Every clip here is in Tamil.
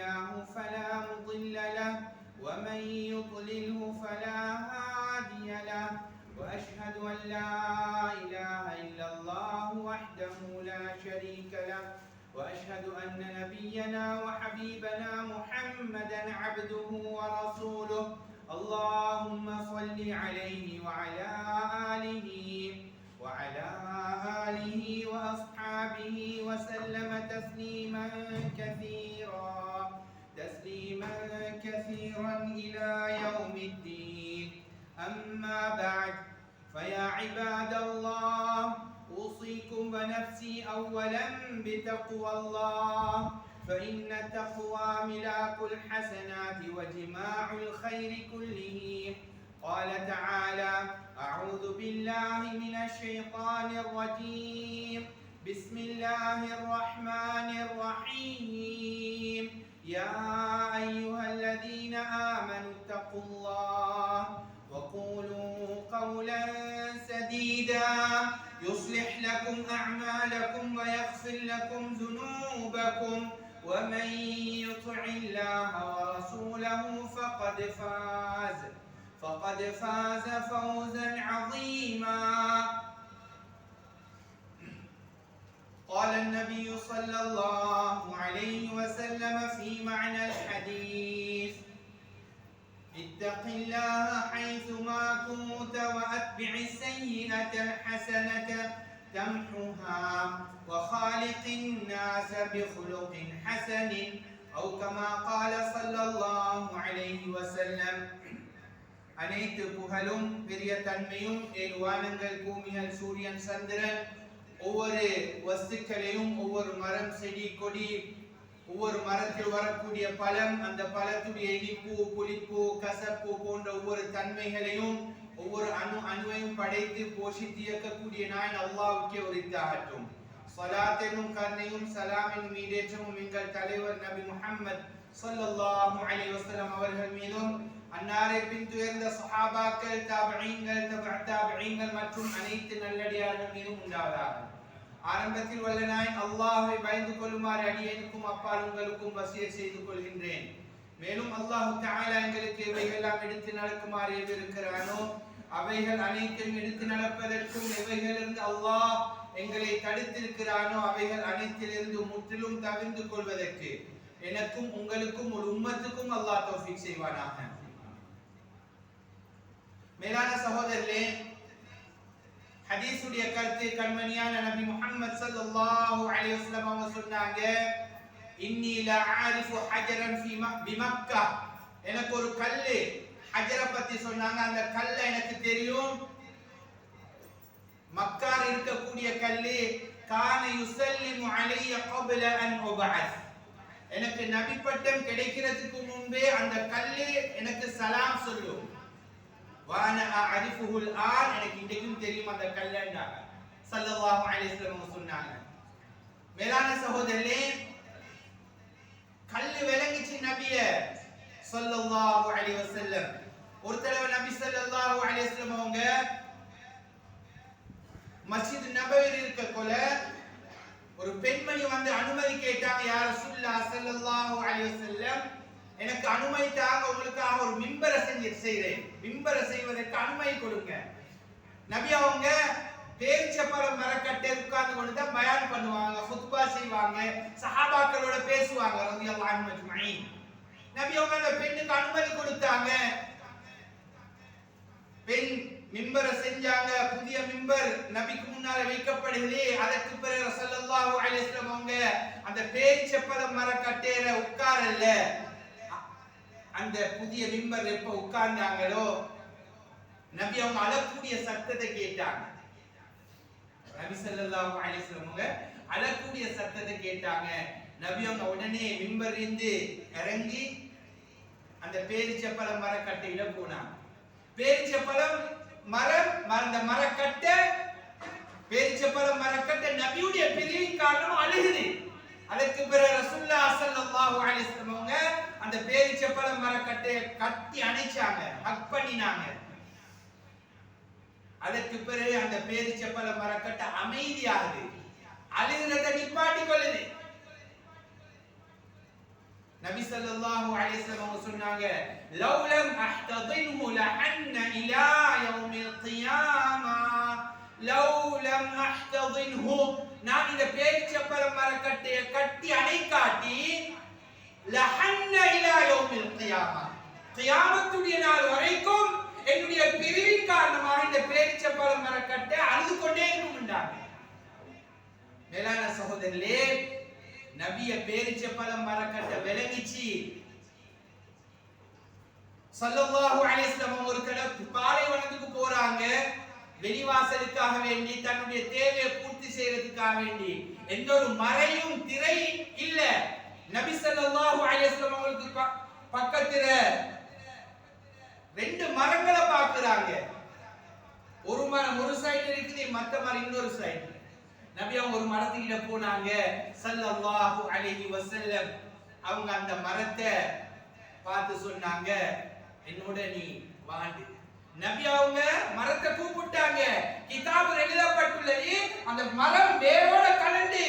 هداه فلا مضل له ومن يضلله فلا هادي له وأشهد أن لا إله إلا الله وحده لا شريك له وأشهد أن نبينا وحبيبنا محمدا عبده ورسوله اللهم صل عليه وعلى آله وأصحابه وسلم تسليما كثيرا إلى يوم الدين. أما بعد، فيا عباد الله، أوصيكم ونفسي أولا بتقوى الله، فإن التقوى ملاك الحسنات وجماع الخير كله. قال تعالى: أعوذ بالله من الشيطان الرجيم، بسم الله الرحمن الرحيم. يا أيها الذين آمنوا اتقوا الله وقولوا قولا سديدا يصلح لكم أعمالكم ويغفر لكم ذنوبكم ومن يطع الله ورسوله فقد فاز فوزا عظيما. قال النبي صلى الله عليه وسلم في معنى الحديث: اتق الله حيثما كنت وأتبع السيئة الحسنة تمحها وخالق الناس بخلق حسن أو كما قال صلى الله عليه وسلم. அனைத்து புகழும் பெரிய தன்மையும் ஏழு வானங்கள், பூமிகள், சூரியன், சந்திரன், ஒவ்வொரு வஸ்துக்களையும், ஒவ்வொரு மரம், செடி, கொடி, ஒவ்வொரு மரத்தில் வரக்கூடிய பழம், அந்த பழத்துடைய இனிப்பு, புளிப்பு, கசப்பு போன்ற ஒவ்வொரு தன்மைகளையும், ஒவ்வொரு அணுவையும் படைத்து போஷித்து இயக்கக்கூடிய நாயன் அல்லாஹ்வுக்கே உரித்தாகட்டும். ஸலாத் எனும் கருணையும் சலாம் எனும் ஈடேற்றமும் எங்கள் தலைவர் நபி முஹம்மது ஸல்லல்லாஹு அலைஹி வஸல்லம் அவர்கள் மீதும், அன்னாரை பின்துயர்ந்த சஹாபாக்கள், தாபிஈன்கள், தபஅ மற்றும் அனைத்து நல்லடியார்கள் மீதும் உண்டாவதாக. ஆரம்பத்தில் வல்ல நாயன் அல்லாஹ்வை பயந்து கொள்ளுமாறு அடியேனுக்கும் அப்பால் உங்களுக்கும் வசியத் செய்து கொள்கின்றேன். மேலும் அல்லாஹ் தஆலா எங்களுக்கு எவைகளெல்லாம் எடுத்து நடக்குமாறு ஏவிருக்கிறானோ அவைகள் அனைத்தையும் எடுத்து நடப்பதற்கும், எவைகளிலிருந்து அல்லாஹ் எங்களை தடுத்திருக்கிறானோ அவைகள் அனைத்திலிருந்து முற்றிலும் தவிர்ந்து கொள்வதற்கு எனக்கும் உங்களுக்கும் ஒரு உம்மத்துக்கும் அல்லாஹ் தௌஃபீக் செய்வானாக. மேலான சகோதரர்களே, ஹதீஸுடைய கருத்து கண்மணியான நபி முஹம்மது ஸல்லல்லாஹு அலைஹி வஸல்லம் அவங்க சொன்னாங்க: இன்னி லா ஆரிஃபு ஹஜரன் ஃபி மக்கா. எனக்கு ஒரு கல்லு, ஹஜரை பத்தி சொன்னாங்க, அந்த கல்ல எனக்கு தெரியும். மக்கார் இருக்கக்கூடிய கல்லு, கான யுஸல்லிமு அலைய قبل அன் உபஅஸ். எனக்கு நபி பட்டம் கிடைக்கிறதுக்கு முன்பே அந்த கல்லு எனக்கு சலாம் சொல்லும். வானா அரிஃபுல் ஆன், எனக்கு இன்றைக்கும் தெரியும் அந்த கல்லன்னாங்க ஸல்லல்லாஹு அலைஹி வஸல்லம் சொன்னாங்க. மேலான சகோதரர்களே, கல்லு விளங்கிச்சு நபிய ஸல்லல்லாஹு அலைஹி வஸல்லம். ஒரு தடவை நபி ஸல்லல்லாஹு அலைஹி வஸல்லம் அவங்க மஸ்ஜித் நபவியில் இருக்கக்குள்ள ஒரு பெண்மணி வந்து அனுமதி கேட்டாங்க. யா ரசூலுல்லாஹ் ஸல்லல்லாஹு அலைஹி வஸல்லம், எனக்கு அனுமதி தாங்க, உங்களுக்காக ஒரு மிம்பரை செய்கிறேன், மிம்பரை செய்வதற்கு அனுமதி கொடுங்க. நபி அவங்க பேரிச்சப்பழம் மரக்கட்டை உட்கார்ந்து கொண்டு தான் பயான் பண்ணுவாங்க, குத்பா செய்வாங்க, சஹாபாக்களோட பேசுவாங்க ரலியல்லாஹு அன்ஹும் அஜ்மஈன். நபி அவங்க அந்த பெண்ணுக்கு அனுமதி கொடுத்தாங்க. பெண் மிம்பரை செஞ்சாங்க. புதிய மிம்பர் நபிக்கு முன்னால வைக்கப்படுகிறது. அதற்கு பிறகு ஸல்லல்லாஹு அலைஹி வஸல்லம் அவங்க அந்த பேரிச்சப்பழம் மரக்கட்டையில உட்காரல. அந்த புதிய மிம்பர் எப்ப உட்கார்ந்தாங்களோ நபி அவங்க அழக்கூடிய சத்தத்தை கேட்டாங்க. நபி ஸல்லல்லாஹு அலைஹி வஸல்லம் அவங்க அழக்கூடிய சத்தத்தை கேட்டாங்க. நபி அவங்க உடனே மிம்பர் இருந்து இறங்கி அந்த பேரிச்சப்பழம் மரக்கட்டையில போனாங்க. பேரிச்சப்பழம் மரம், அந்த மரக்கட்டை, பேரிச்சப்பழம் மரக்கட்டை நபியுடைய பிரிவின் காரணமா அழுகுது. அதற்கு பிறகு ரசூலுல்லாஹ் ஸல்லல்லாஹு அலைஹி வஸல்லம் அவங்க அந்த பேரிச்சப்பழம் மரக்கட்டையை கட்டி அணைச்சாங்க, ஹக் பண்ணினாங்க. அதற்கு பிறகு அந்த பேரிச்சப்பழம் மரக்கட்டை அமைதியாகுது, அழுகிறத நிப்பாட்டி கொள்ளுது. நபி ஸல்லல்லாஹு அலைஹி வஸல்லம் சொன்னாங்க, லவ்லம் அஹ்ததின்ஹு லஹன்ன இலா யௌமில் கியாமா. லவ்லம் அஹ்ததின்ஹு, நான் இந்த பேரிச்சம்பழ மரக்கட்டையை கட்டி அணைக்காட்டி, லஹன்ன இலா யௌமில் கியாமா, கியாமத்துடைய நாள் வரைக்கும் என்னுடைய பிரிவின் காரணமாக இந்த பேரிச்சம்பழ மரக்கட்டை அழுது கொண்டே இருக்கும்ன்றாங்க. மேலான சகோதரர்களே, நபிய பேரிச்சம்பழ மரக்கட்டை விளங்கிச்சு. ஸல்லல்லாஹு அலைஹி வஸல்லம் ஒரு தடவை பாலைவனத்துக்கு போறாங்க. வெளிவாசலுக்காக வேண்டி, தன்னுடைய தேவையை பூர்த்தி செய்யறதுக்காக வேண்டி. எந்த ஒரு மறையும் திரை இல்ல. நபி ஸல்லல்லாஹு அலைஹி வஸல்லம் அவங்களுக்கு பக்கத்துல ரெண்டு மரங்களை பார்க்கறாங்க. ஒரு மரம் ஒரு சைடு இருக்குது, மற்ற மரம் இன்னொரு சைடு. நபி அவங்க ஒரு மரத்துக்கிட்ட போனாங்க ஸல்லல்லாஹு அலைஹி வஸல்லம். அவங்க அந்த மரத்தை பார்த்து சொன்னாங்க, என்னோட நீ வாண்டு. நபி அவங்க மரத்தை கூப்பிட்டாங்க. கிதாபில் எழுதப்பட்டுள்ளது, அந்த மரம் வேரோட கலண்டு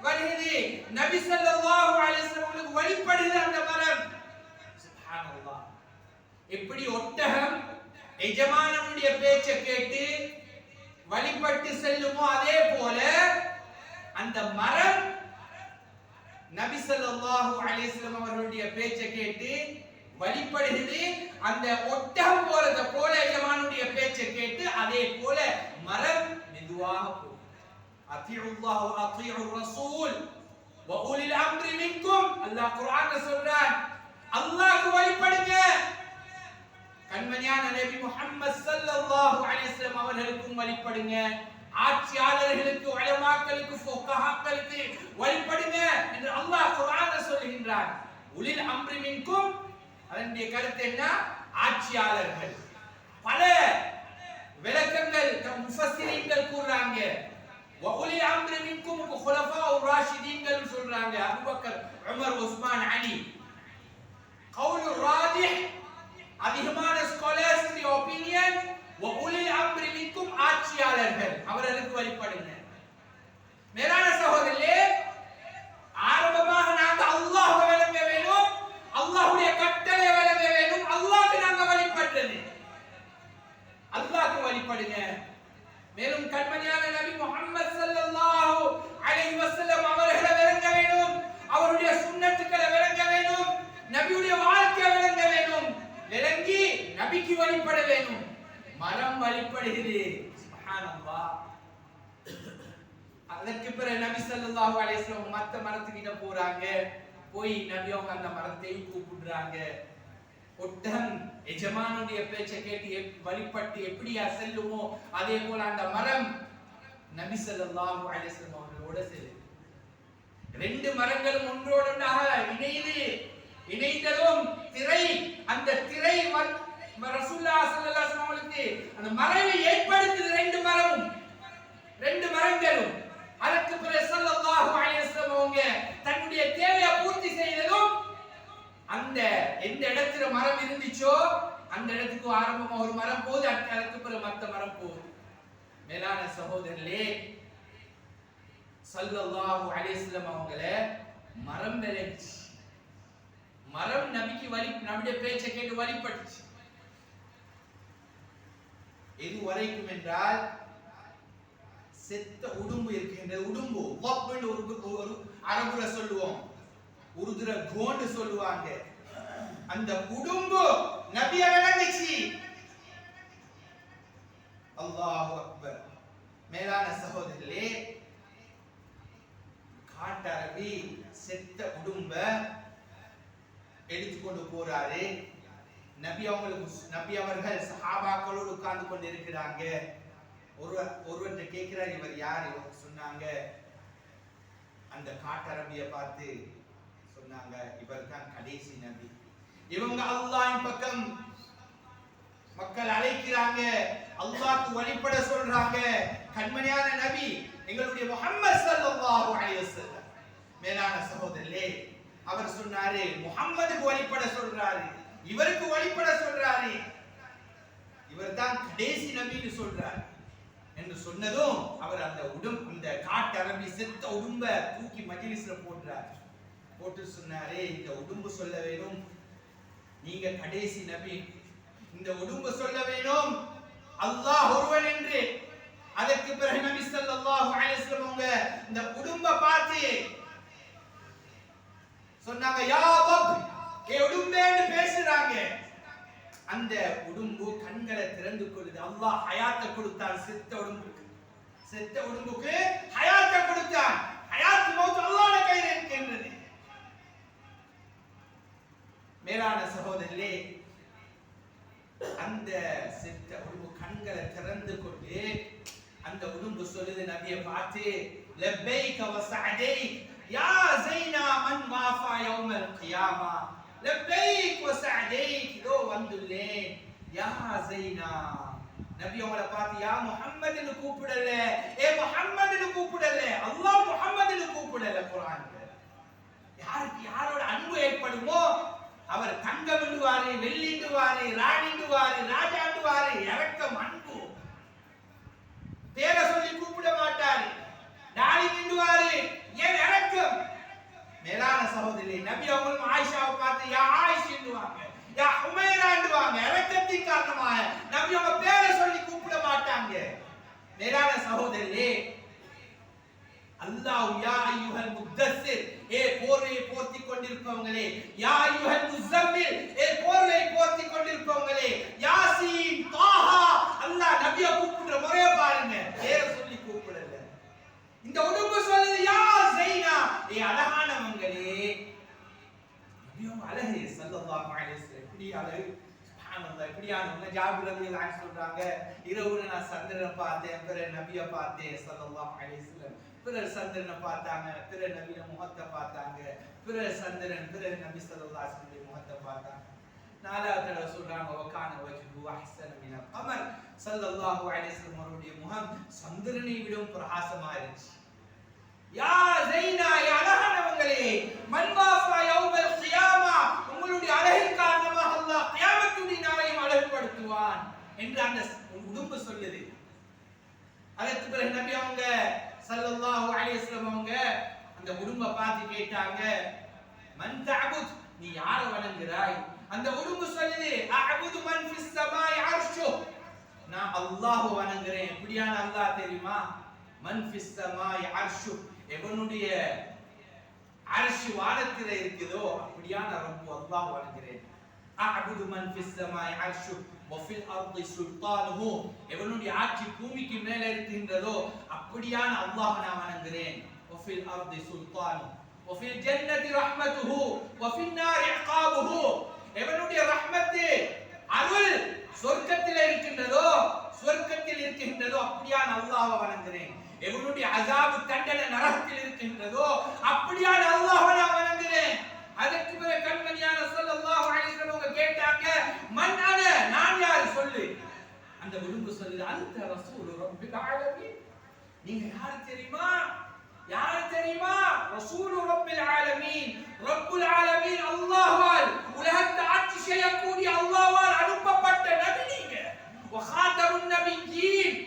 வருகிறது. நபி ஸல்லல்லாஹு அலைஹி வஸல்லம் வழிபடுது அந்த மரம். சுப்ஹானல்லாஹ். எப்படி ஒட்டகம் எஜமானனுடைய பேச்சை கேட்டு வழிபட்டு செல்லுமோ, அதே போல அந்த மரம் நபி ஸல்லல்லாஹு அலைஹி வஸல்லம் அவர்களுடைய பேச்சை கேட்டு வழிபடுகிறது. அந்த ஒட்டகம் போறத போல எஜமானுடைய பேச்சை கேட்டு அதே போல மரம் மெதுவாக போகும். அத்தியுல்லாஹ் வ அத்தியுர் ரசூல் வ உலில் அம்ரி மின்கும். அல்லாஹ் குர்ஆன்ல சொல்றான், அல்லாஹ்க்கு வழிபடுங்க. கண்மணியான நபி முஹம்மது ஸல்லல்லாஹு அலைஹி வஸல்லம் அவர்களுக்கும் வழிபடுங்க. ஆட்சியாளர்களுக்கு, உலமாக்களுக்கு, ஃபுகஹாக்களுக்கு வழிபடுங்க என்று அல்லாஹ் குர்ஆன்ல சொல்கின்றான். உலில் அம்ரி மின்கும், அதனுடைய கருத்து என்ன? ஆட்சியாளர்கள். பல விளக்கங்கள் முஃபஸ்ஸிரீன்கள் கூறுறாங்க. வ உலில் அம்ரி மின்கும் குலஃபாஉர் ராஷிதீன்கள் சொல்றாங்க. அபூபக்கர், உமர், உஸ்மான், அலி. கவுலுர் ராஜிஹ், அதிகமான ஸ்காலர்ஸ் ஒபினியன், வ உலில் அம்ரி மின்கும் ஆட்சியாளர்கள், அவர்களுக்கு வழிபடுங்க. மேலான சகோதரர்களே, ஆரம்பமாக நாங்க அல்லாஹ்வை விளங்க வேணும், அல்லாஹ்வுடைய கட்டளை விளங்க வேணும். அல்லாஹ்க்கு நாங்க வழிபடுறது, அல்லாஹ்க்கு வழிபடுங்க. மேலும் கண்மணியான நபி முஹம்மது ஸல்லல்லாஹு அலைஹி வஸல்லம் அவர்களை விளங்க வேணும், அவருடைய சுன்னத்துக்களை விளங்க வேணும், நபியுடைய வாழ்க்கையை விளங்க வேணும். விளங்கி நபிக்கு வழிபட வேணும். மரம் வழிபடுகிறது. சுப்ஹானல்லாஹ். அதற்கு பிறகு நபி ஸல்லல்லாஹு அலைஹி வஸல்லம் மத்த மரத்துக்கிட்ட போறாங்க. போய் நபி அவங்க அந்த மரத்தை கூப்பிடுறாங்க. ஒட்டகம் எஜமானுடைய பேச்சை கேட்டு வழிபட்டு எப்படியா செல்லுமோ, அதே போல அந்த மரம் நபி ஸல்லல்லாஹு அலைஹி வஸல்லம் அவர்களோட செல்லுது. ரெண்டு மரங்களும் ஒன்றோடொன்றாக இணைந்ததும் திரை, அந்த திரை ரசூலுல்லாஹி ஸல்லல்லாஹு அலைஹி வஸல்லம் அந்த மறைவை ஏற்படுத்துது. ரெண்டு மரங்களும். அதற்கு பிறகு ஸல்லல்லாஹு அலைஹி வஸல்லம் அவங்க தன்னுடைய தேவையை பூர்த்தி செய்ததும், அந்த எந்த இடத்துல மரம் இருந்துச்சோ அந்த இடத்துக்கு ஆரம்பமா ஒரு மரம் போகுது, அதற்கு பிறகு மற்ற மரம் போகுது. மேலான சகோதரர்களே, ஸல்லல்லாஹு அலைஹி வஸல்லம் அவங்கள மரம் விளங்குச்சு. மரம் நபிக்கு நபியுடைய பேச்சை கேட்டு வழிபட்டுச்சு. எது வரைக்கும் என்றால், செத்த உடும்பு இருக்கின்ற உடும்பு ஒரு அரபுல சொல்லுவோம், உருதுல கோண்டு சொல்லுவாங்க. அந்த உடும்பு நபிய விளங்குச்சு. அல்லாஹு அக்பர். மேலான சகோதரர்களே, காட்டரபி செத்த உடும்ப எடுத்துக்கொண்டு போறாரு. நபி அவர்கள் சஹாபாக்களோடு உட்கார்ந்து கொண்டு இருக்கிறாங்க. ஒருவர்கிட்ட கேட்கிறார், இவர் யார்? இவர் சொன்னாங்க, அந்த காட்டரபியை பார்த்து சொன்னாங்க, இவர் தான் கடைசி நபி. இவங்க அல்லாஹ்வின் பக்கம் மக்கள் அழைக்கிறாங்க, அல்லாஹ்க்கு வழிபட சொல்றாங்க. கண்மணியான நபி எங்களுடைய முஹம்மது ஸல்லல்லாஹு அலைஹி வஸல்லம். மேலான சகோதரர்களே, அவர் சொன்னாரு, முஹம்மதுக்கு வழிபட சொல்றாரு, இவருக்கு வழிபட சொல்றாரு, இவர் தான் கடைசி நபின்னு சொல்றாரு என்று சொன்னதும் அவர் அந்த காட்டரபி செத்த உடும்ப தூக்கி மஜ்லிஸ்ல போடுறார். போட்டு சொன்னாரே, இந்த உடும்பு சொல்ல வேணும் நீங்க கடைசி நபி, இந்த உடும்பு சொல்ல வேணும் அல்லாஹ் ஒருவன் என்று. அதற்கு பிறகு நபி ஸல்லல்லாஹு அலைஹி வஸல்லம் இந்த உடும்ப பார்த்து சொன்னாங்க, யா ரப், ஏ உடும்பேன்னு பேசுறாங்க. அந்த உடும்பு கண்களை திறந்து கொள்ளுது. அல்லாஹ் ஹயாத்தை கொடுத்தான் செத்த உடும்புக்கு. செத்த உடும்புக்கு ஹயாத்தை கொடுத்தான். ஹயாத் மௌத் அல்லாஹ்வுடைய கையில் இருக்கின்றது. மேலான சகோதரர்களே, அந்த செத்த உடும்பு கண்களை திறந்து கொண்டு அந்த உடும்பு சொல்லுது நபியை பார்த்து, லப்பைக வ சஅதைக் யா ஸைனா மன் வாஃபா யௌமல் கியாமா, லப்பைக் வ சஅதைக், இதோ வந்துள்ளேன் யா ஸைனா. நபி அவங்கள பார்த்து யா முஹம்மதுன்னு கூப்பிடல, ஏ முஹம்மதுன்னு கூப்பிடல, அல்லாஹ் முஹம்மதுன்னு கூப்பிடல. குர்ஆன்ல யாருக்கு யாரோட அன்பு ஏற்படுமோ அவர் தங்கமிடுவாரு, வெள்ளிடுவாரு, ராணிடுவாரு, ராஜாடுவாரு. இரக்கம், அன்பு. பேரை சொல்லி கூப்பிட மாட்டாரு, நாளி நின்றுவாரு. ஏன் இரக்கம்? மேலான சகோதரி, நபி அவங்களும் ஆயிஷாவை பார்த்து யா ஆயிஷாண்டுவாங்க, யா உமைராண்டுவாங்க. இரக்கத்தின் காரணமாக நபி அவங்க பேரை சொல்லி கூப்பிட மாட்டாங்க. மேலான சகோதரியே, அல்லாஹ் யா அய்யுஹல் முத்தஸ்ஸிர், ஏ போர்வையை போர்த்தி கொண்டிருப்பவங்களே, யா அய்யுஹல் முஸம்மில், ஏ போர்வையை போர்த்தி கொண்டிருப்பவங்களே, யாசீன், தாஹா. அல்லாஹ் நபியை கூப்பிடுற முறையை பாருங்க, பேரை சொல்லி கூப்பிடல. இந்த உடும்பு சொல்லுது யா ஸைனா, ஏ அழகானவங்களே. நபியும் அழகு ஸல்லல்லாஹு அலைஹி வஸல்லம். இப்படி அழகு, சுப்ஹானல்லாஹ். இப்படியானவங்க ஜாபிர் ரலியல்லாஹு அன்ஹு சொல்றாங்க, இரவுல நான் சந்திரனை பார்த்தேன், பிறகு நபியை பார்த்தேன் ஸல்லல்லாஹு அலைஹி வஸல்லம். பிறகு சந்திரனை பார்த்தாங்க, பிறகு நபியோட முகத்தை பார்த்தாங்க, பிறகு சந்திரன், பிறகு நபி ஸல்லல்லாஹு அலைஹி வஸல்லம் முகத்தை பார்த்தாங்க. நாலாவது தடவை சொல்றாங்க, வகான வஜ்ஹு அஹ்ஸன மினல் கமர், ஸல்லல்லாஹு அலைஹி வஸல்லம் அவருடைய முகம் சந்திரனை விடவும் பிரகாசமா இருந்துச்சு. யா ஸைனா, யா அழகானவங்களே, மன் வாஃபா யௌமல் கியாமா, உங்களுடைய அழகின் காரணமாக அல்லாஹ் கியாமத்துடைய நாளையும் அழகுபடுத்துவான் என்று அந்த உடும்பு சொல்லுது. அதற்கு பிறகு நபி அவங்க ஸல்லல்லாஹு அலைஹி வஸல்லம் அவங்க அந்த உடும்பை பார்த்து கேட்டாங்க, மன் தஅபுத், நீ யாரை வணங்குறாய்? அந்த உடும்பு சொல்லுது, அஅபுது மன் ஃபிஸ் ஸமாய் அர்ஷு, நான் அல்லாஹ்வை வணங்குறேன். எப்படியான அல்லாஹ் தெரியுமா? மன் ஃபிஸ் ஸமாய் அர்ஷு, எவனுடைய அர்ஷ் வானத்திலே இருக்குதோ அப்படியான ரப்பு அல்லாஹ் வணங்குறேன். அஅபுது மன் ஃபிஸ் ஸமாய் அர்ஷு வஃபில் அர்தி சுல்தானுஹு, எவனுடைய ஆட்சி பூமிக்கு மேலே இருக்கின்றதோ அப்படியான அல்லாஹ் நான் வணங்குறேன். வஃபில் அர்தி சுல்தானு வஃபில் ஜன்னதி ரஹ்மத்துஹு வஃபின் நாரி இகாபுஹு, எவனுடைய ரஹ்மத்து அருள் சொர்க்கத்தில் இருக்கின்றதோ, சொர்க்கத்தில் இருக்கின்றதோ அப்படியான அல்லாஹ்வை வணங்குறேன். எவனுடைய அஸாபு தண்டனை நரகத்தில் இருக்கின்றதோ அப்படியான அல்லாஹ்வை நான் வணங்குறேன். அதற்கு பிறகு கண்மணியான ஸல்லல்லாஹு அலைஹி வஸல்லம் கேட்டாங்க, மன் அன, நான் யார் சொல்லு. அந்த உடும்பு சொல்லுது, அன்த ரசூல் ரப்பில் ஆலமீன், நீங்க யார் தெரியுமா? யார் தெரியுமா? ரசூல் ரப்பில் ஆலமீன், ரப்புல் ஆலமீன் அல்லாஹ்வால், உலகத்தை ஆட்சி செய்யக்கூடிய அல்லாஹ்வால் அனுப்பப்பட்ட நபி நீங்க. வகாதமுன் நபியீன்,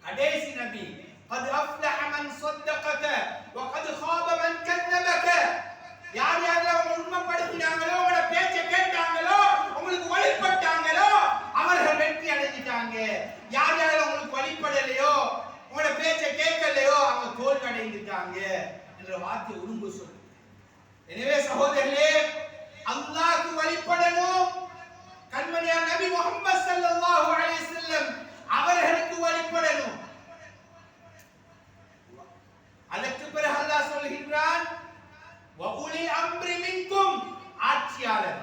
கடைசி நபி. قد أفلح من صدقك وقد خاب من كذبك. யார் யாரெல்லாம் உங்களை உண்மைப்படுத்தினாங்களோ, உங்களோட பேச்சை கேட்டாங்களோ, உங்களுக்கு வழிபட்டாங்களோ அவர்கள் வெற்றி அடைஞ்சிட்டாங்க. யார் யாரெல்லாம் உங்களுக்கு வழிபடலையோ, உங்களோட பேச்சை கேட்கலையோ அவங்க தோல்வி அடைந்துட்டாங்க என்ற வார்த்தை உடும்பு சொல்லு. எனவே சகோதரர்களே, அல்லாஹ்வுக்கு வழிபடணும். கண்மணியார் நபி முஹம்மது ஸல்லல்லாஹு அலைஹி வஸல்லம் அவர்களுக்கு வழிபடணும். அதற்கு பிறகு அல்லாஹ் சொல்கிறான், வஉலி அம்ரி மின்கும், ஆட்சியாளர்.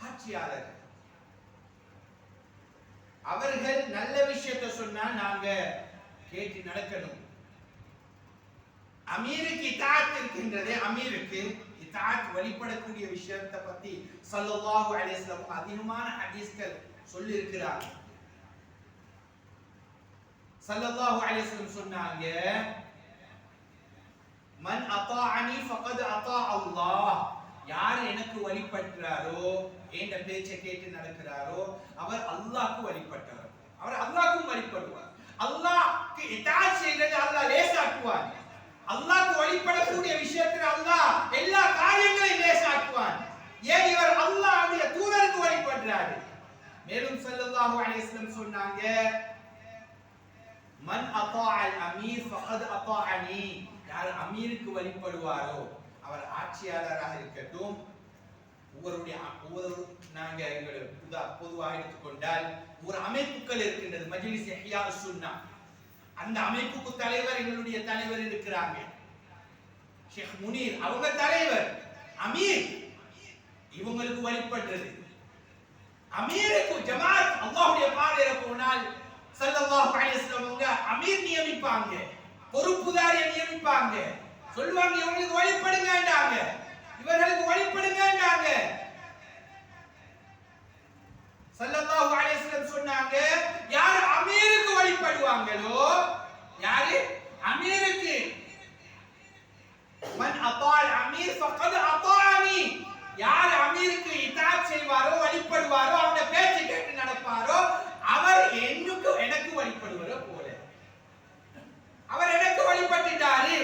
ஆட்சியாளர் அவர்கள் நல்ல விஷயத்தை சொன்னா நாங்க கேட்டு நடக்கணும். அமீருக்கு இத்தாஅத் இருக்கின்றதே, அமீருக்கு இத்தாஅத் வழிபடக்கூடிய விஷயத்தை பத்தி ஸல்லல்லாஹு அலைஹி வஸல்லம் அதிகமான ஹதீஸ்கள் சொல்லி இருக்கிறார். ஸல்லல்லாஹு அலைஹி வஸல்லம் சொன்னாங்க, மன் அதாஅனி ஃபகத் அதாஅ அல்லாஹ், யார் எனக்கு வழிபடுறாரோ, என்ற பேச்சை கேட்டு நடக்கிறாரோ அவர் அல்லாஹ்க்கு வழிபட்டவர். அவர் அல்லாஹ்க்கும் வழிபடுவார். அல்லாஹ்க்கு இதாஅத் செய்யறது அல்லாஹ் லேசாக்குவார். அல்லாஹ்க்கு வழிபடக்கூடிய விஷயத்தில் அல்லாஹ் எல்லா காரியங்களையும் லேசாக்குவான். ஏன் இவர் அல்லாஹ்வுடைய தூதருக்கு வழிபடுறாரு. மேலும் ஸல்லல்லாஹு அலைஹி வஸல்லம் சொன்னாங்க, மன் அதாஅல் அமீர் ஃபகத் அதாஅனி. யார் அமீருக்கு வழிபடுவாரோ, அவர் ஆட்சியாளராக இருக்கட்டும், நாங்கள் பொதுவாக எடுத்துக்கொண்டால் ஒரு அமைப்புகள் இருக்கின்றது, மஜ்லிஸ் இஹ்யா சுன்னா. அந்த அமைப்புக்கு தலைவர் எங்களுடைய தலைவர் இருக்கிறாங்க, ஷேக் முனீர், அவங்க தலைவர். அமீர் இவங்களுக்கு வழிபடுறது. அமீருக்கு ஜமாத் அல்லாஹ்வுடைய பாதையில போனால் ஸல்லல்லாஹு அலைஹி வஸல்லம் அவங்க அமீர் நியமிப்பாங்க, பொறுப்புதாரியை நியமிப்பாங்க, சொல்லுவாங்க இவங்களுக்கு வழிபடுங்கன்றாங்க, இவர்களுக்கு வழிபடுங்கன்றாங்க. ஸல்லல்லாஹு அலைஹி வஸல்லம் சொன்னாங்க, யார் அமீருக்கு வழிபடுவாங்களோ, யாரு அமீருக்கு, மன் அதால் அமீர் ஃபகத் அதாஅனி. யார் அமீருக்கு இதாத் செய்வாரோ, வழிபடுவாரோ, அவருடைய பேச்சை கேட்டு நடப்பாரோ, அவர் எனக்கு வழிபடுவாரோ போல. அவர் எனக்கு வழிபட்டுட்டாரு,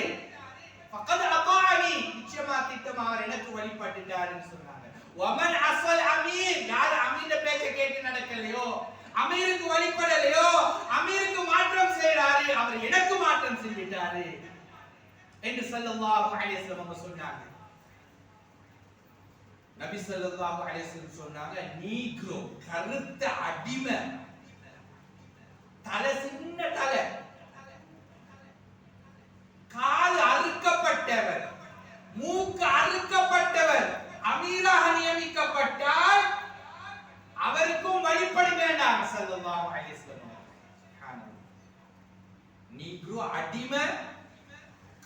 ஃபகத் அதாஅனி, நிச்சயமா திட்டமா அவர் எனக்கு வழிபட்டுட்டாருன்னு சொன்னாங்க. வமன் அஸல் அமீர், யார் அமீருடைய பேச்சை கேட்டு நடக்கலையோ, அமீருக்கு வழிபடலையோ, அமீருக்கு மாற்றம் செய்றாரு, அவர் எனக்கு மாற்றம் செஞ்சிட்டாரு என்று ஸல்லல்லாஹு அலைஹி வஸல்லம் சொன்னாங்க. நபி ஸல்லல்லாஹு அலைஹி வஸல்லம் சொன்னாங்க, நீக்ரோ, கருத்த அடிமை, தலை சின்ன தலை, கால் அறுக்கப்பட்டவர், மூக்கு அறுக்கப்பட்டவர் அமீராக நியமிக்கப்பட்டால் அவருக்கும் வழிபடுங்க ஸல்லல்லாஹு அலைஹி வஸல்லம். சுப்ஹானல்லாஹ். நீக்ரோ அடிமை,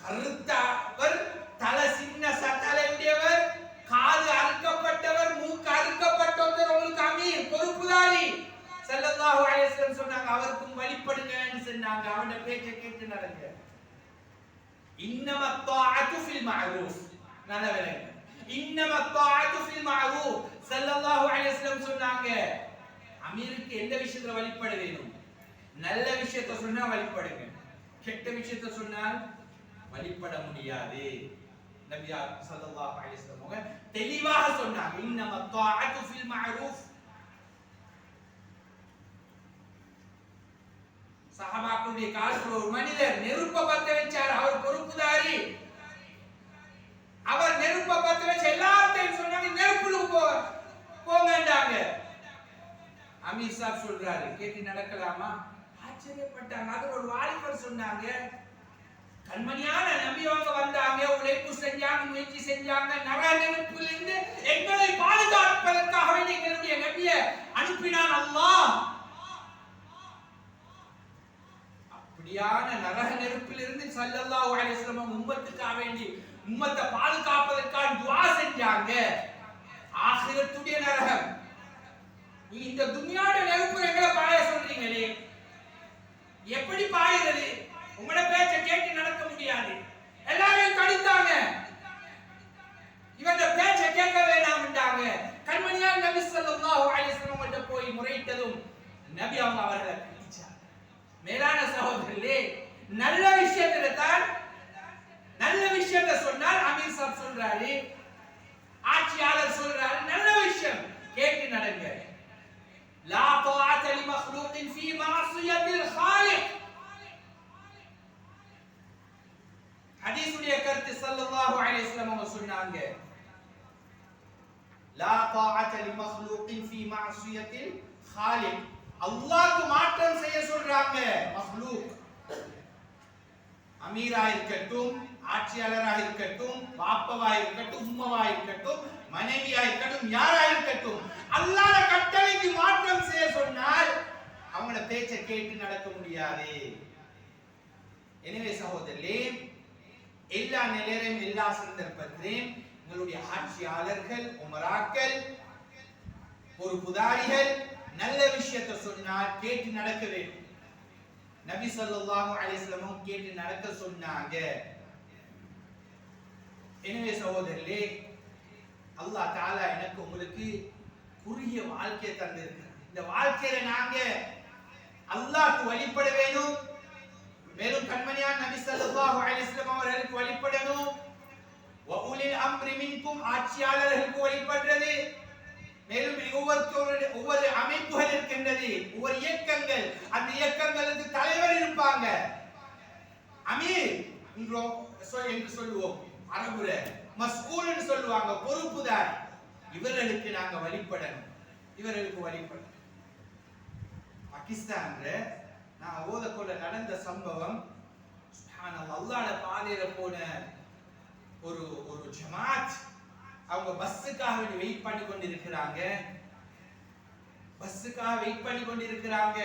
கருத்தவர், தலை சின்ன தலையுடையவர், காது அறுக்கப்பட்டவர், மூக்கு அறுக்கப்பட்டவர் உங்களுக்கு அமீர், பொறுப்புதாரி. ஸல்லல்லாஹு அலைஹி வஸல்லம் சொன்னாங்க, அவருக்கும் வழிபடுங்கன்னு சொன்னாங்க, அவருடைய பேச்சை கேட்டு நடங்க. இன்னமத் தாஅத்து ஃபில் மஅரூஃப். நல்ல விளங்க. இன்னமத் தாஅத்து ஃபில் மஅரூஃப். ஸல்லல்லாஹு அலைஹி வஸல்லம் சொன்னாங்க, அமீருக்கு எந்த விஷயத்துல வழிபட வேணும்? நல்ல விஷயத்தை சொன்னா வழிபடுங்க, கெட்ட விஷயத்தை சொன்னால் வழிபட முடியாது. நபி ஸல்லல்லாஹு அலைஹி வஸல்லம் தெளிவாக சொன்னாங்க, இன்னமத் தாஅத்து ஃபில் மஅரூஃப். சஹாபாக்களுடைய காலத்துல ஒரு மனிதர் நெருப்பை பத்த வச்சார், அவர் பொறுப்புதாரி. அவர் நெருப்பை பத்த வச்சு எல்லாத்தையும் சொன்னாங்க, நெருப்புக்கு போங்கன்றாங்க. அமீர் சாப் சொல்றாரு, கேட்டு நடக்கலாமா? ஆச்சரியப்பட்டாங்க. அது ஒரு வாலிபர் சொன்னாங்க, கண்மணியான நபி அவங்க வந்தாங்க, உழைப்பு செஞ்சாங்க, முயற்சி செஞ்சாங்க, நரகத்திலிருந்து எங்களை பாதுகாப்பதற்காக வேண்டி எங்களுடைய நபியை அனுப்பினான் அல்லாஹ். அப்படியான நரக நெருப்பிலிருந்து ஸல்லல்லாஹு அலைஹி வஸல்லம் உம்மத்துக்காக வேண்டி, உம்மத்தை பாதுகாப்பதற்காக துஆ செஞ்சாங்க. ஆகிரத்துடைய நரகம், இந்த துன்யாவோட நெருப்பு எங்களை பாய சொல்றீங்களே, எப்படி பாயுறது? உங்களோட பேச்சை கேட்டு நடக்க முடியாது. எல்லாரையும் கடித்தாங்க, இவங்க பேச்சை கேட்க வேண்டாம்ட்டாங்க. கண்மணியான நபி ஸல்லல்லாஹு அலைஹி வஸல்லம் கிட்ட போய் முறையிட்டதும் நபி அவங்க அவர்களை கண்டிச்சாங்க. மேலான சகோதரர்களே, நல்ல விஷயத்துல தான், நல்ல விஷயத்தை சொன்னால் அமீர் சாப் சொல்றாரு, ஆட்சியாளர் சொல்றாரு, நல்ல விஷயம் கேட்டு நடங்க. லா தாஅத லி மக்லூகின் ஃபீ மஅசியத்தில் காலிக். ஹதீஸுடைய கருத்து ஸல்லல்லாஹு அலைஹி வஸல்லம் சொன்னாங்க, லா தாஅத லி மக்லூகின் ஃபீ மஅசியத்தில் காலிக். அல்லாஹ்க்கு மாற்றம் செய்ய சொல்றாங்க. மக்லூக், அமீரா இருக்கட்டும், ஆட்சியாளராக இருக்கட்டும், பாப்பவா இருக்கட்டும், உம்மவா இருக்கட்டும், மனைவியா இருக்கட்டும், யாரா இருக்கட்டும், அல்லாஹ்வுடைய கட்டளைக்கு மாற்றம் செய்ய சொன்னால் அவங்களோட பேச்சை கேட்டு நடக்க முடியாது. எனவே சகோதரர்களே, எல்லா நிலையிலும் எல்லா சந்தர்ப்பத்திலும் உங்களுடைய ஆட்சியாளர்கள், உமராக்கள், பொறுப்புதாரிகள் நல்ல விஷயத்தை சொன்னால் கேட்டு நடக்க வேண்டும். நபி ஸல்லல்லாஹு அலைஹி வஸல்லம் கேட்டு நடக்க சொன்னாங்க. எனவே சகோதரர்களே, அல்லாஹ் தஆலா எனக்கு உங்களுக்கு குறுகிய வாழ்க்கையை தந்திருக்கிறார். இந்த வாழ்க்கையில நாங்க அல்லாஹ்க்கு வழிபட வேண்டும், மேலும் கண்மணியான நபி ஸல்லல்லாஹு அலைஹி வஸல்லம் அவர்களுக்கு வழிபடணும். வ உலில் அம்ரி மின்கும் ஆட்சியாளர்களுக்கு வழிபடுறது. மேலும் ஒவ்வொரு அமைப்புகள் இருக்கின்றது, ஒவ்வொரு இயக்கங்கள், அந்த இயக்கங்களுக்கு தலைவர் இருப்பாங்க. அமீர் என்று சொல்லுவோம் அரபுல, மஸ்ஊல்னு சொல்லுவாங்க, பொறுப்புதாரி. இவர்களுக்கு நாங்க வழிபடணும், இவர்களுக்கு வழிபடணும். பாகிஸ்தான்ல நான் ஓதக்கொள்ள நடந்த சம்பவம், சுப்ஹானல்லாஹ், அல்லாஹ்வுடைய பாதையில போன ஒரு ஜமாத், அவங்க பஸ்ஸுக்காக வெயிட் பண்ணி கொண்டிருக்கிறாங்க. பஸ்ஸுக்காக வெயிட் பண்ணி கொண்டிருக்கிறாங்க.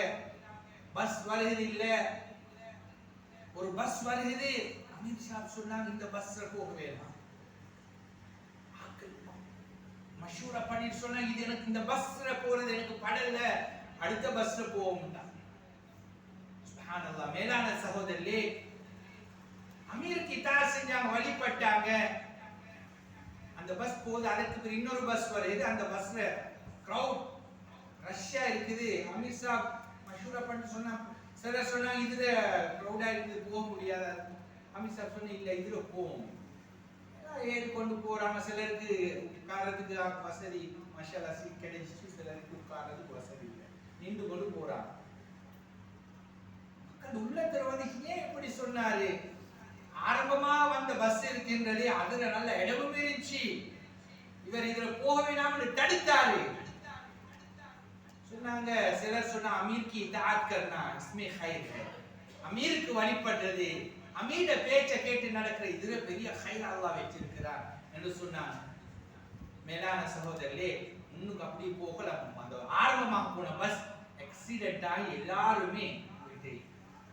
பஸ் வருகிறது இல்ல. ஒரு பஸ் வருகிறது. அமீர் சாப் சொன்னாங்க இந்த பஸ்ல போக வேண்டாம். மஷூரா பண்ணி சொன்னாங்க இது எனக்கு இந்த பஸ்ல போறது எனக்கு படல, அடுத்த பஸ்ல போவோம்டா. சுப்ஹானல்லாஹ். மேலான சகோதரர்களே, அமீருக்கு இத்தாஅத் செஞ்சாங்க, வழிபட்டாங்க. அந்த பஸ் போகுது, அதுக்கு இன்னொரு பஸ் வருது. அந்த பஸ்ல கிரவுட் ரஷ்யா இருக்குது. அமீர் சாப் மஷூரா பண்ணி சொன்னாங்க, சிலர் சொன்னாங்க இதுல கிரவுடா இருக்குது, போக முடியாது. அமீர் சாப் சொன்ன இல்ல இதுல போவோம். ஏறி கொண்டு போறாங்க. சிலருக்கு உட்கார்றதுக்கு வசதி மஷாலா சீட் கிடைச்சிச்சு, சிலருக்கு உட்கார்றதுக்கு வசதி இல்லை, நின்று கொண்டு போறாங்க. அந்த உள்ளத்துல வந்து ஏன் இப்படி சொன்னாரு? ஆரம்பமா வந்த பஸ் இருக்கின்றது, அதுல நல்ல இடமும் இருந்துச்சு, இவர் இதுல போக வேணாம்னு தடுத்தாரு. சொன்னாங்க, சிலர் சொன்னா அமீருக்கு இத்தாஅத் கர்னா இஸ்மே கைர் ஹை, அமீருக்கு வழிபடுறது, அமீர பேச்ச கேட்டு நடக்கிற இதுல பெரிய கைர் அல்லாஹ் வச்சிருக்கிறார் என்று சொன்னாங்க. மேலான சகோதரர்களே, இன்னும் அப்படி போகலாம். அந்த ஆரம்பமாக போன பஸ் ஆக்சிடென்ட் ஆகி எல்லாருமே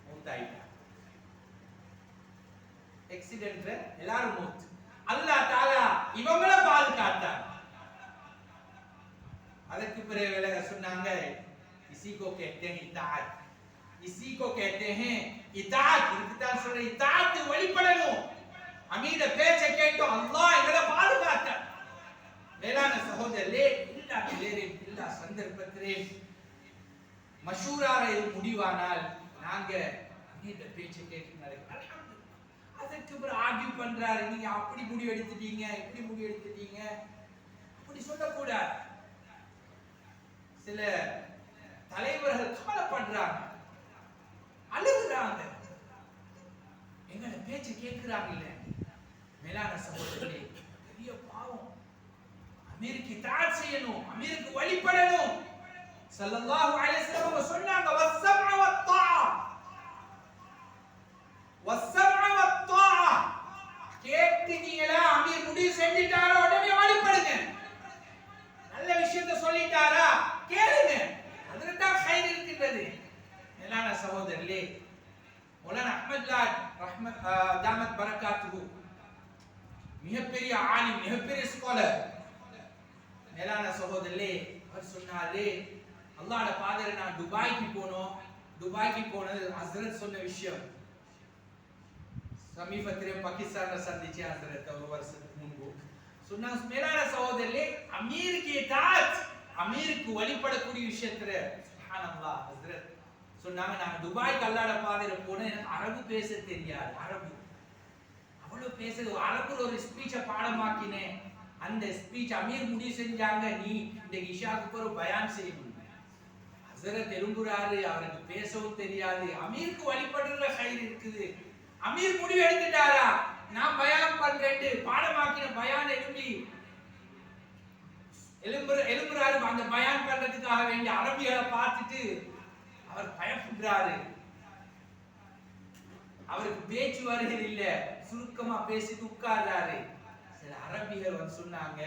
மூத்தாயிட்டாங்க. ஆக்சிடென்ட்ல எல்லாரும் மூத்து. அல்லாஹ் தஆலா இவங்களை பாதுகாத்தார். அதற்கு பிறகு விலக சொன்னாங்க, इसी को कहते हैं इताअत, इसी को कहते हैं इताअत. இதுதான் சொல்ற இத்தாஅத், வழிபடணும். அமீர பேச்சை கேட்டோம், அல்லாஹ் எங்களை பாதுகாத்தார். மேலான சகோதரர்களே, எல்லா நிலையிலும் எல்லா சந்தர்ப்பத்திலும் மஷூராக முடிவானால் நாங்க அமீர பேச்சை கேட்டு நடக்கிறோம். அதற்கு பிறகு ஆர்கியூ பண்றாரு, நீங்க அப்படி முடிவு எடுத்துட்டீங்க, இப்படி முடிவு எடுத்துட்டீங்க, அப்படி சொல்லக்கூடாது. சில தலைவர்கள் கவலைப்படுறாங்க, அழுகுறாங்க, எங்களோட பேச்சு கேட்கிறாங்க இல்ல. மேலான சகோதரர்களே, பெரிய பாவம். அமீருக்கு இத்தாஅத் செய்யணும், அமீருக்கு வழிபடணும். ஸல்லல்லாஹு அலைஹி வஸல்லம் சொன்னாங்க, வஸ்ஸம்அ வத்தாஅ, வஸ்ஸம்அ வத்தாஅ. கேட்டீங்களா, அமீர் முடிவு செஞ்சிட்டாரோ உடனே வழிபடுங்க. நல்ல விஷயத்தை சொல்லிட்டாரா கேளுங்க, அதுல தான் கைர் இருக்கின்றது. மேலான சகோதரர்களே, மௌலானா அஹ்மத் லாட் ரஹ்மத் தாமத் பரக்காத்துஹு மிகப்பெரிய ஆலிம், மிகப்பெரிய ஸ்காலர். மேலான சகோதரர்களே, அவர் சொன்னாரு, அல்லாஹ்வுடைய பாதையில நான் துபாய்க்கு போனோம். துபாய்க்கு போனது ஹஸ்ரத் சொன்ன விஷயம். சமீபத்திலே பாகிஸ்தான்ல சந்திச்ச ஹஸ்ரத் ஒரு வருஷத்துக்கு முன்பு சொன்னாங்க, மேலான சகோதரர்களே, அமீருக்கு இத்தாஅத், அமீருக்கு வழிபடக்கூடிய விஷயத்துல சுப்ஹானல்லாஹ். ஹஸ்ரத் சொன்னாங்க, நான் துபாய்க்கு அல்லாஹ்வுடைய பாதையில போனேன், எனக்கு அரபு பேச தெரியாது. அரபு அவ்வளவு பேசுறது, அரபுல ஒரு ஸ்பீச்சை பாடமாக்கினேன். அந்த ஸ்பீச் அமீர் முடிவு செஞ்சாங்க, நீ இந்த இஷாக்கு ஒரு பயான் செய்யணும். ஹஸ்ரத் எழும்புறாரு, அவருக்கு பேசவும் தெரியாது. அமீருக்கு வழிபடுற கைர் இருக்குது. அமீர் முடிவு எடுத்துட்டாரா, நான் பயான் பண்றேன், பாடமாக்கின பயான் எழும்புறாரு. அந்த பயான் பண்றதுக்காக வேண்டிய அரபிகளை பார்த்துட்டு அவர் பயப்படுறாரு. அவருக்கு பேச்சு வருகிறது இல்ல, சுருக்கமா பேசிட்டு உட்கார்றாரு. சில அரபிகள் வந்து சொன்னாங்க,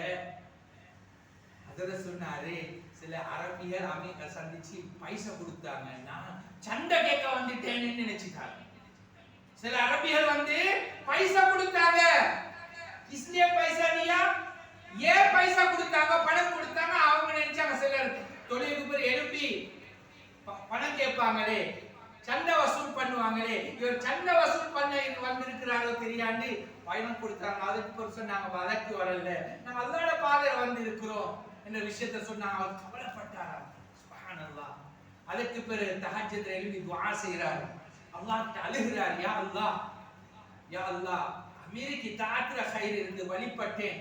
அதுல சொன்னாரு, சில அரபிகள் அமீரை சந்திச்சு பைசா கொடுத்தாங்க, நான் சண்டை கேட்க வந்துட்டேன்னு நினைச்சுட்டாங்க. சில அரபிகள் வந்து பைசா கொடுத்தாங்க. इसलिए पैसा दिया, ஏன் பைசா கொடுத்தாங்க, பணம் கொடுத்தாங்க, அவங்க நினைச்சாங்க சிலர் தொழிலுக்கு பேர் எழுப்பி பணம் கேட்பாங்களே, சண்டை வசூல் பண்ணுவாங்களே, இவர் சண்டை வசூல் பண்ண வந்திருக்கிறாரோ தெரியாண்டு பணம் கொடுத்தாங்க. அதுக்கு பிறகு சொன்னாங்க, வழக்கு வரல, நாங்க அல்லாஹ்வுடைய பாதையில வந்து இருக்கிறோம் என்ற விஷயத்தை சொன்னாங்க. அவர் கவலைப்பட்டாராம். சுப்ஹானல்லாஹ். அதுக்கு பிறகு தஹஜ்ஜுத் எழுப்பி துஆ செய்றாரு. அல்லாஹ் அழுகிறார், யா அல்லாஹ், யா அல்லாஹ், அமீருக்கு தாத்திர கயிறு இருந்து வழிபட்டேன்.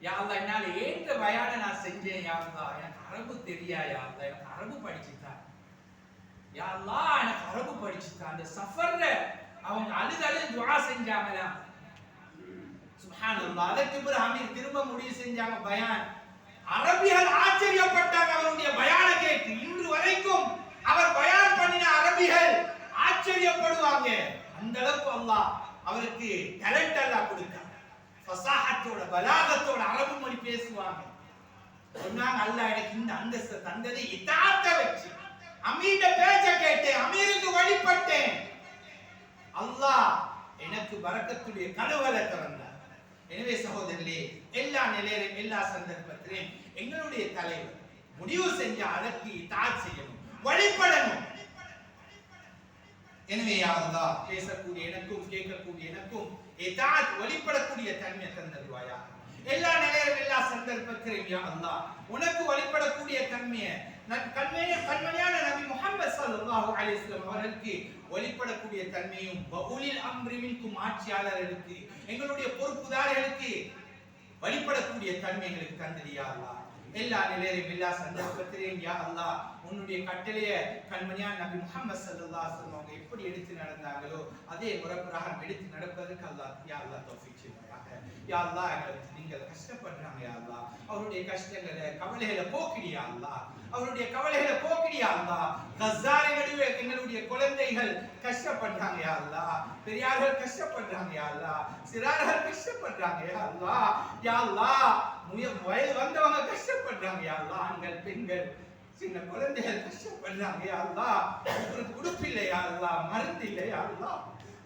யா அல்லாஹ், என்னால ஏற்ற பயான நான் செஞ்சேன். யா அல்லாஹ், எனக்கு அரபு தெரியா. யா அல்லாஹ், எனக்கு அரபு படிச்சுட்டான். யா அல்லாஹ், எனக்கு அரபு படிச்சுட்டான். அந்த சஃபர்ல அவங்க அழுது துஆ செஞ்சாங்களாம். சுப்ஹானல்லாஹ். அதற்கு பிறகு அமீர் திரும்ப முடிவு செஞ்சாங்க பயான். அரபிகள் ஆச்சரியப்பட்டாங்க அவருடைய பயான கேட்டு. இன்று வரைக்கும் அவர் பயான் பண்ணின அரபிகள் ஆச்சரியப்படுவாங்க. அந்த அளவுக்கு அல்லாஹ் அவருக்கு டேலண்ட் எல்லாம் கொடுத்தாங்க. ஃபஸாஹத்தோட பலாகத்தோட அரபு மொழி பேசுவாங்க. சொன்னாங்க, அல்லாஹ் எனக்கு இந்த அந்தஸ்தை தந்தது இதாத்த வச்சு, அமீர பேச்ச கேட்டேன், அமீருக்கு வழிபட்டேன். அல்லாஹ் எனக்கு பரக்கத்துடைய கதவுகளை திறந்தார். எனவே சகோதரர்களே, எல்லா நிலையிலும் எல்லா சந்தர்ப்பத்திலும் எங்களுடைய தலைவர் முடிவு செஞ்ச அதற்கு இதாத் செய்யணும், வழிபடணும். எனவே யா அல்லாஹ், பேசக்கூடிய எனக்கும் கேட்கக்கூடிய எனக்கும் இதாத் வழிபடக்கூடிய தன்மை தந்தருவாயா. எல்லா நிலையிலும் எல்லா சந்தர்ப்பத்திலும் யா அல்லாஹ் உனக்கு வழிபடக்கூடிய தன்மையை கண்மணியான நபி முஹம்மது ஸல்லல்லாஹு அலைஹி வஸல்லம் அவர்களுக்கு வழிபடக்கூடிய தன்மையும் வஉலில் அம்ரி மின்கும் ஆட்சியாளர்களுக்கு எங்களுடைய பொறுப்புதாரிகளுக்கு வழிபடக்கூடிய தன்மைகளுக்கு தந்தரியா அல்லாஹ். எல்லா நிலையிலும் எல்லா சந்தர்ப்பத்திலும் யா அல்லாஹ் உன்னுடைய கட்டளையை கண்மணியான நபி முஹம்மது ஸல்லல்லாஹு அலைஹி வஸல்லம் அவங்க எப்படி எடுத்து நடந்தாங்களோ அதே முறை பிரகாரம் எடுத்து நடப்பதற்கு அல்லாஹ் யா அல்லாஹ் தௌஃபீக் செய்வாயாக. யா அல்லாஹ், எங்களுக்கு நீங்கள் கஷ்டப்படுறாங்க யா அல்லாஹ், அவருடைய கஷ்டங்களை கவலைகளை போக்கிடியா அல்லாஹ், அவருடைய கவலைகளை போக்கிடியா அல்லாஹ். கஸாரிகளுடைய எங்களுடைய குழந்தைகள் கஷ்டப்படுறாங்க யா அல்லாஹ், பெரியார்கள் கஷ்டப்படுறாங்க யா அல்லாஹ், சிறார்கள் கஷ்டப்படுறாங்க யா அல்லாஹ். யா அல்லாஹ், வயது வந்தவங்க கஷ்டப்படுறாங்க யா அல்லாஹ், ஆண்கள் பெண்கள் சின்ன குழந்தைகள் கஷ்டப்படுறாங்க யா அல்லாஹ், அவருக்கு உடுப்பில்லை யா அல்லாஹ், மருந்து இல்லை யா அல்லாஹ்,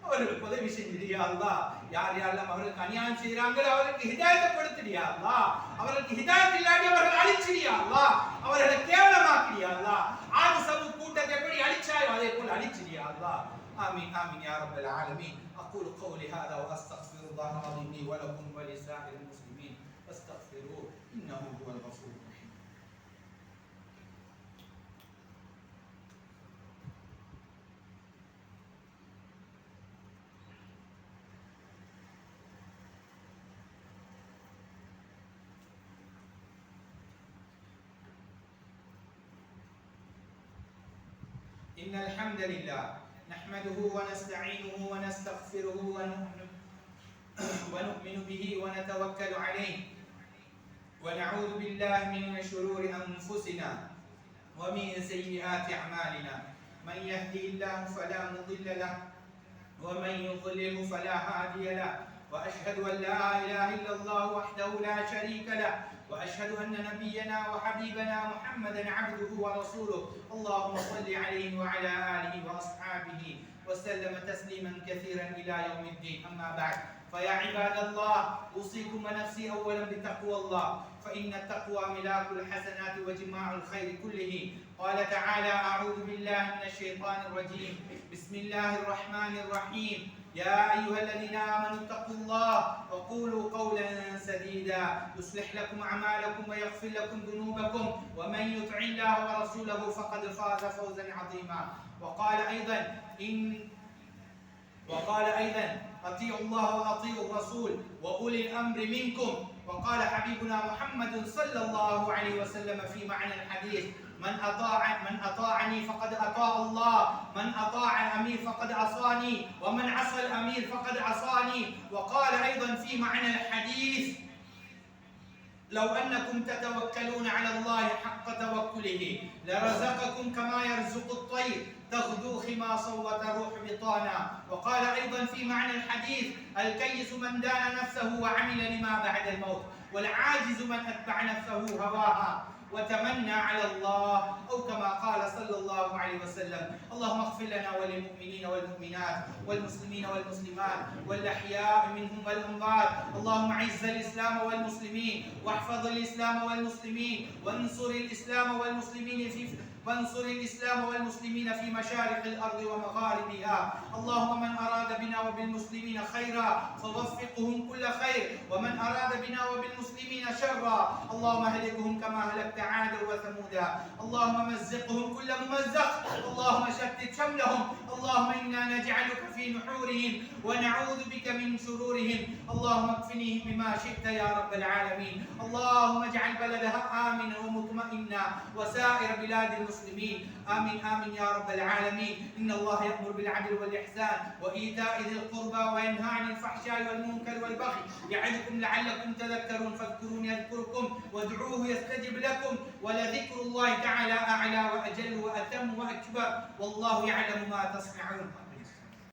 அவர்களுக்கு உதவி செஞ்சிடியா அல்லாஹ். யார் யாரெல்லாம் அவர்களுக்கு அநியாயம் செய்யறாங்களோ அவர்களுக்கு ஹிதாயத்தை கொடுத்துடியா அல்லாஹ், அவர்களுக்கு ஹிதாயத் இல்லாட்டி அவர்கள் அழிச்சிடியா அல்லாஹ், அவர்களை கேவலமாக்கிடியா அல்லாஹ். ஆது சமூக கூட்டத்தை எப்படி அழிச்சாயோ அதே போல அழிச்சிடியா அல்லாஹ். ஆமீன் ஆமீன் யா ரப்பல் ஆலமீன். أقول قولي هذا وأستغفر الله العظيم لي ولكم ولسائر المسلمين فاستغفروه إنه هو الغفور الرحيم. إن الحمد لله نحمده ونستعينه ونستغفره ونؤمن به ونتوكل عليه ونعوذ بالله من شرور أنفسنا ومن سيئات أعمالنا. من يهدي الله فلا مضل له ومن يضلل فلا هادي له. وأشهد أن لا إله إلا الله وحده لا شريك له. وأشهد أن نبينا وحبيبنا محمدا عبده ورسوله. اللهم صل عليه وعلى آله وأصحابه وسلم تسليما كثيرا إلى يوم الدين. أما بعد، فيا عباد الله، أوصيكم ونفسي أولا بتقوى الله، فإن التقوى ملاك الحسنات وجماع الخير كله. قال تعالى: أعوذ بالله من الشيطان الرجيم، بسم الله الرحمن الرحيم. يا أيها الذين آمنوا اتقوا الله وقولوا قولا سديدا يصلح لكم أعمالكم ويغفر لكم ذنوبكم ومن يطع الله ورسوله فقد فاز فوزا عظيما. وقال أيضا أطيعوا الله وأطيعوا الرسول وأولي الأمر منكم. وقال حبيبنا محمد صلى الله عليه وسلم في معنى الحديث: من أطاعني فقد أطاع الله، من أطاع الأمير فقد عصاني، ومن عصى الأمير فقد عصاني. وقال أيضا في معنى الحديث: لو أنكم تتوكلون على الله حق توكله لرزقكم كما يرزق الطير تغدو خماصا وتروح بطانا. وقال أيضا في معنى الحديث: الكيس من دان نفسه وعمل لما بعد الموت، والعاجز من أتبع نفسه هواها وتمنى على الله، أو كما قال صلى الله عليه وسلم. اللهم اغفر لنا وللمؤمنين والمؤمنات والمسلمين والمسلمات والأحياء منهم والأموات. اللهم أعز الإسلام والمسلمين واحفظ الإسلام والمسلمين وانصر الإسلام والمسلمين في مشارق الأرض ومغاربها. اللهم من أراد بنا وبالمسلمين خيرا فوفقهم كل خير، ومن أراد بنا وبالمسلمين شرا اللهم اهلكهم كما أهلكت عادا وثمودا، اللهم مزقهم كل ممزق، اللهم شتت شملهم، اللهم إنا نجعلك في نحورهم ونعوذ بك من شرورهم، اللهم اكفنيهم بما شئت يا رب العالمين، اللهم اجعل بلدها آمنا ومطمئنا وسائر بلاد المسلمين، آمين آمين يا رب العالمين. إن الله يأمر بالعدل والإحسان وإيتاء ذي القربى وينهى عن الفحشاء والمنكر والبغي يعظكم لعلكم تذكرون، فاذكروني أذكركم وادعوه يستجب لكم، ولذكر الله تعالى أعلى وأجل وأتم وأكبر، والله يعلم ما تصنعون.